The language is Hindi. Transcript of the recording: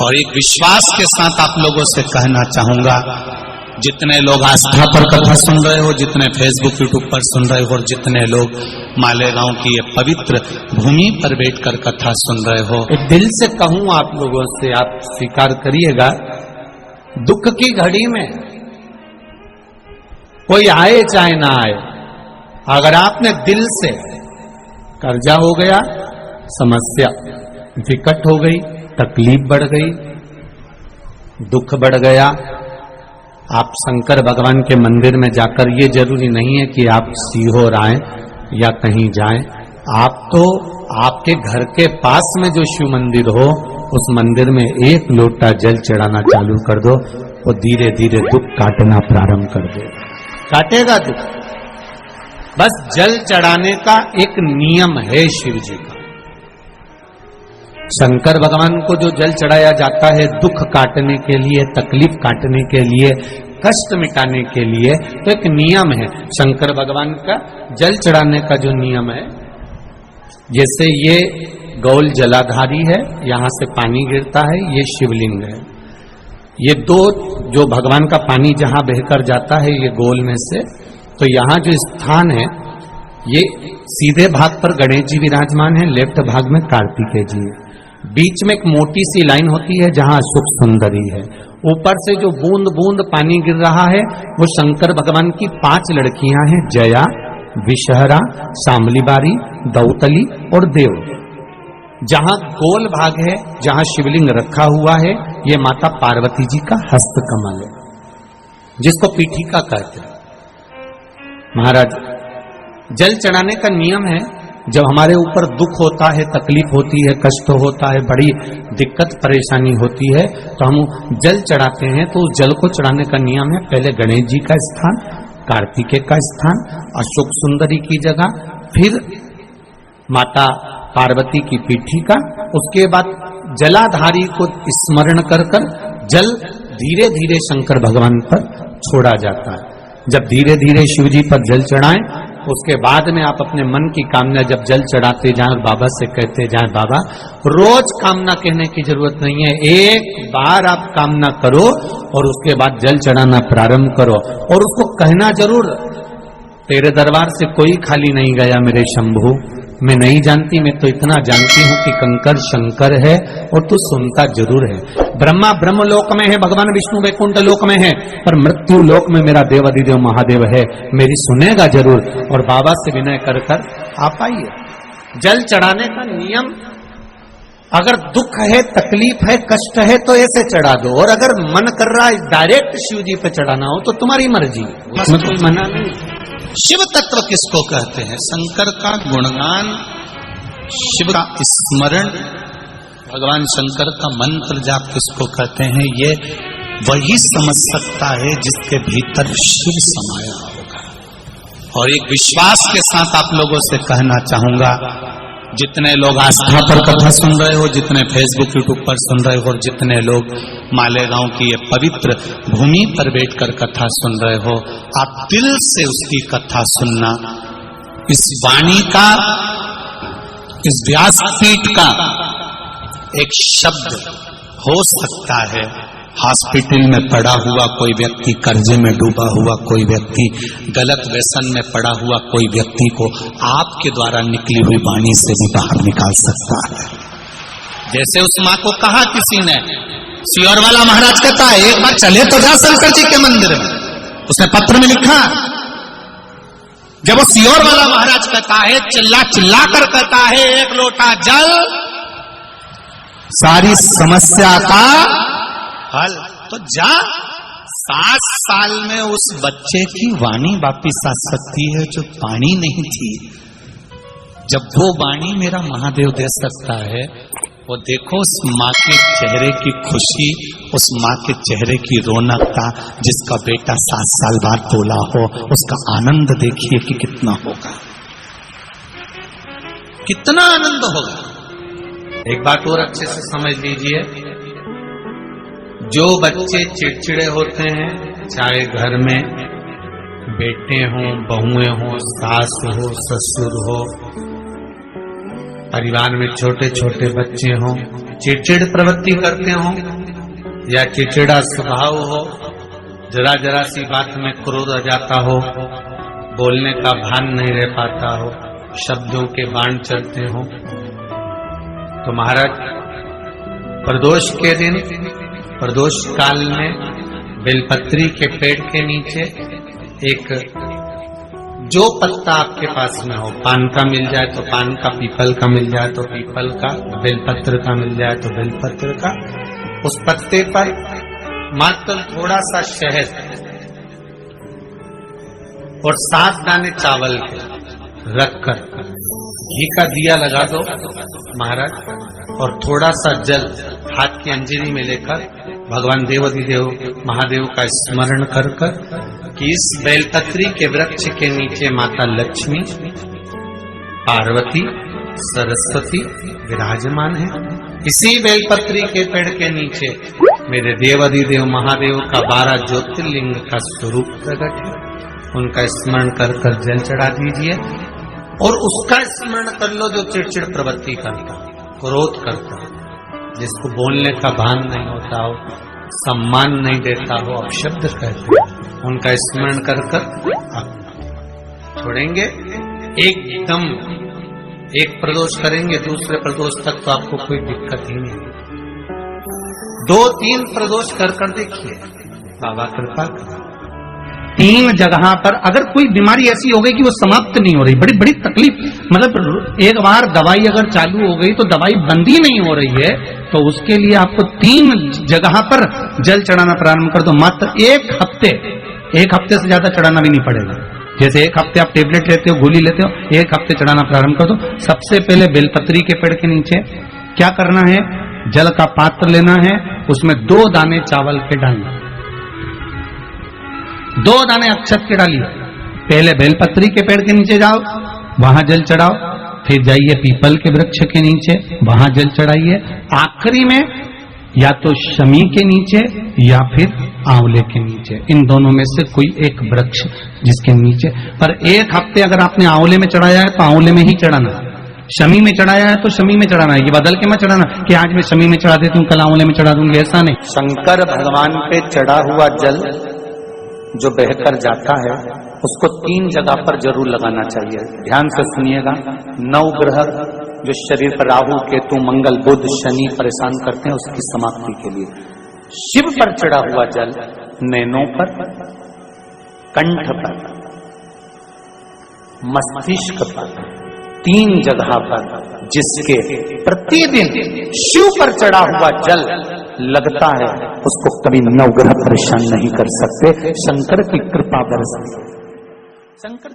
और एक विश्वास के साथ आप लोगों से कहना चाहूंगा, जितने लोग आस्था पर कथा सुन रहे हो, जितने फेसबुक यूट्यूब पर सुन रहे हो, और जितने लोग मालेगांव की ये पवित्र भूमि पर बैठकर कथा सुन रहे हो, दिल से कहूं आप लोगों से, आप स्वीकार करिएगा, दुख की घड़ी में कोई आए चाहे ना आए, अगर आपने दिल से, कर्जा हो गया, समस्या विकट हो गई, तकलीफ बढ़ गई, दुख बढ़ गया, आप शंकर भगवान के मंदिर में जाकर, ये जरूरी नहीं है कि आप सीहोर आए या कहीं जाएं, आप तो आपके घर के पास में जो शिव मंदिर हो, उस मंदिर में एक लोटा जल चढ़ाना चालू कर दो, वो धीरे धीरे दुख काटना प्रारंभ कर दे, काटेगा दुख। बस जल चढ़ाने का एक नियम है शिव जी का। शंकर भगवान को जो जल चढ़ाया जाता है दुख काटने के लिए, तकलीफ काटने के लिए, कष्ट मिटाने के लिए, तो एक नियम है शंकर भगवान का जल चढ़ाने का जो नियम है। जैसे ये गौल जलाधारी है, यहां से पानी गिरता है, ये शिवलिंग है। ये दो जो भगवान का पानी जहां बहकर जाता है ये गोल में से, तो यहां जो स्थान है, ये सीधे भाग पर गणेश जी विराजमान है, लेफ्ट भाग में कार्तिकेय जी है, बीच में एक मोटी सी लाइन होती है जहां सुख सुंदरी है, ऊपर से जो बूंद बूंद पानी गिर रहा है वो शंकर भगवान की 5 लड़कियां हैं, जया, विषहरा, शामलीबारी, दौतली और देव। जहां गोल भाग है, जहां शिवलिंग रखा हुआ है, ये माता पार्वती जी का हस्त कमल है, जिसको पीठिका कहते हैं। महाराज, जल चढ़ाने का नियम है, जब हमारे ऊपर दुख होता है, तकलीफ होती है, कष्ट होता है, बड़ी दिक्कत परेशानी होती है, तो हम जल चढ़ाते हैं। तो उस जल को चढ़ाने का नियम है, पहले गणेश जी का स्थान, कार्तिकेय का स्थान, अशोक सुंदरी की जगह, फिर माता पार्वती की पीठिका, उसके बाद जलाधारी को स्मरण कर कर जल धीरे धीरे शंकर भगवान पर छोड़ा जाता है। जब धीरे धीरे शिव जी पर जल चढ़ाएं, उसके बाद में आप अपने मन की कामना जब जल चढ़ाते जाएं, बाबा से कहते जाएं, बाबा रोज कामना कहने की जरूरत नहीं है, एक बार आप कामना करो और उसके बाद जल चढ़ाना प्रारंभ करो, और उसको कहना जरूर, तेरे दरबार से कोई खाली नहीं गया मेरे शंभू, मैं नहीं जानती, मैं तो इतना जानती हूं कि कंकर शंकर है और तू सुनता जरूर है। ब्रह्मा ब्रह्म लोक में है, भगवान विष्णु वैकुंठ लोक में है, पर मृत्यु लोक में मेरा देवाधिदेव महादेव है, मेरी सुनेगा जरूर। और बाबा से विनय कर कर आप आइए। जल चढ़ाने का नियम, अगर दुख है, तकलीफ है, कष्ट है तो ऐसे चढ़ा दो, और अगर मन कर रहा है डायरेक्ट शिव जी पे चढ़ाना हो तो तुम्हारी मर्जी, उसमें कोई मना नहीं। शिव तत्व किसको कहते हैं? शंकर का गुणगान, शिव का स्मरण, भगवान शंकर का मंत्र जाप किसको कहते हैं? ये वही समझ सकता है जिसके भीतर शिव समाया होगा। और एक विश्वास के साथ आप लोगों से कहना चाहूंगा, जितने लोग आस्था पर कथा सुन रहे हो, जितने फेसबुक यूट्यूब पर सुन रहे हो, और जितने लोग मालेगांव की ये पवित्र भूमि पर बैठकर कथा सुन रहे हो, आप दिल से उसकी कथा सुनना। इस वाणी का, इस व्यासपीठ का एक शब्द हो सकता है, हॉस्पिटल में पड़ा हुआ कोई व्यक्ति, कर्जे में डूबा हुआ कोई व्यक्ति, गलत व्यसन में पड़ा हुआ कोई व्यक्ति को आपके द्वारा निकली हुई वाणी से भी बाहर निकाल सकता है। जैसे उस माँ को कहा किसी ने, सियोर वाला महाराज कहता है एक बार चले तो जा शंकर जी के मंदिर में, उसने पत्र में लिखा। जब वो सियोर वाला महाराज कहता है, चिल्ला चिल्ला कर कहता है, एक लोटा जल सारी समस्या का हल, तो जा। 7 साल में उस बच्चे की वाणी वापिस आ सकती है जो वाणी नहीं थी। जब वो वाणी मेरा महादेव दे सकता है, वो देखो उस माँ के चेहरे की खुशी, उस माँ के चेहरे की रौनकता, जिसका बेटा 7 साल बाद बोला हो, उसका आनंद देखिए कि कितना होगा, कितना आनंद होगा। एक बात और अच्छे से समझ लीजिए, जो बच्चे चिड़चिड़े होते हैं, चाहे घर में बेटे हों, बहुएं हों, सास हो, ससुर हो, परिवार में छोटे छोटे बच्चे हों, चिड़चिड़ प्रवृत्ति करते हों या चिड़चिड़ा स्वभाव हो, जरा जरा सी बात में क्रोध आ जाता हो, बोलने का भान नहीं रह पाता हो, शब्दों के बाण चलते हो, तो महाराज प्रदोष के दिन, प्रदोष काल में बेलपत्री के पेड़ के नीचे एक जो पत्ता आपके पास में हो, पान का मिल जाए तो पान का, पीपल का मिल जाए तो पीपल का, बेलपत्र का मिल जाए तो बेलपत्र का, उस पत्ते पर मात्र थोड़ा सा शहद और 7 दाने चावल के रखकर घी का दिया लगा दो महाराज, और थोड़ा सा जल हाथ की अंजलि में लेकर भगवान देवाधिदेव महादेव का स्मरण कर कि इस बेलपत्री के वृक्ष के नीचे माता लक्ष्मी, पार्वती, सरस्वती विराजमान है। इसी बेलपत्री के पेड़ के नीचे मेरे देवाधिदेव महादेव का 12 ज्योतिर्लिंग का स्वरूप प्रकट है। उनका स्मरण कर जल चढ़ा दीजिए और उसका स्मरण कर लो जो चिड़चिड़ प्रवृत्ति करता, क्रोध करता, जिसको बोलने का भान नहीं होता हो, सम्मान नहीं देता हो, अपशब्द कहते हो, उनका स्मरण कर छोड़ेंगे। एकदम एक प्रदोष करेंगे, दूसरे प्रदोष तक तो आपको कोई दिक्कत ही नहीं। 2-3 प्रदोष कर देखिए, बाबा कृपा करें। 3 जगह पर अगर कोई बीमारी ऐसी हो गई कि वो समाप्त नहीं हो रही, बड़ी बड़ी तकलीफ, मतलब एक बार दवाई अगर चालू हो गई तो दवाई बंद ही नहीं हो रही है, तो उसके लिए आपको 3 जगह पर जल चढ़ाना प्रारंभ कर दो। मात्र 1 हफ्ते से ज्यादा चढ़ाना भी नहीं पड़ेगा। जैसे 1 हफ्ते आप टेबलेट लेते हो, गोली लेते हो, 1 हफ्ते चढ़ाना प्रारंभ कर दो। सबसे पहले बेलपत्री के पेड़ के नीचे क्या करना है, जल का पात्र लेना है, उसमें 2 दाने चावल के डालना, 2 दाने अक्षत के डालिए। पहले बेलपत्री के पेड़ के नीचे जाओ, वहां जल चढ़ाओ, फिर जाइए पीपल के वृक्ष के नीचे, वहां जल चढ़ाइए। आखिरी में या तो शमी के नीचे या फिर आंवले के नीचे, इन दोनों में से कोई एक वृक्ष जिसके नीचे। पर 1 हफ्ते अगर आपने आंवले में चढ़ाया है तो आंवले में ही चढ़ाना, शमी में चढ़ाया है तो शमी में चढ़ाना है। ये बदल के मत चढ़ाना कि आज मैं शमी में चढ़ा देती हूँ, कल आंवले में चढ़ा दूंगी, ऐसा नहीं। शंकर भगवान पे चढ़ा हुआ जल जो बहकर जाता है उसको 3 जगह पर जरूर लगाना चाहिए। ध्यान से सुनिएगा। 9 ग्रह जो शरीर पर राहु, केतु, मंगल, बुध, शनि परेशान करते हैं, उसकी समाप्ति के लिए शिव पर चढ़ा हुआ जल नैनों पर, कंठ पर, मस्तिष्क पर, 3 जगह पर, जिसके प्रतिदिन शिव पर चढ़ा हुआ जल लगता है उसको कभी 9 ग्रह परेशान नहीं कर सकते। शंकर की कृपा बरसती। शंकर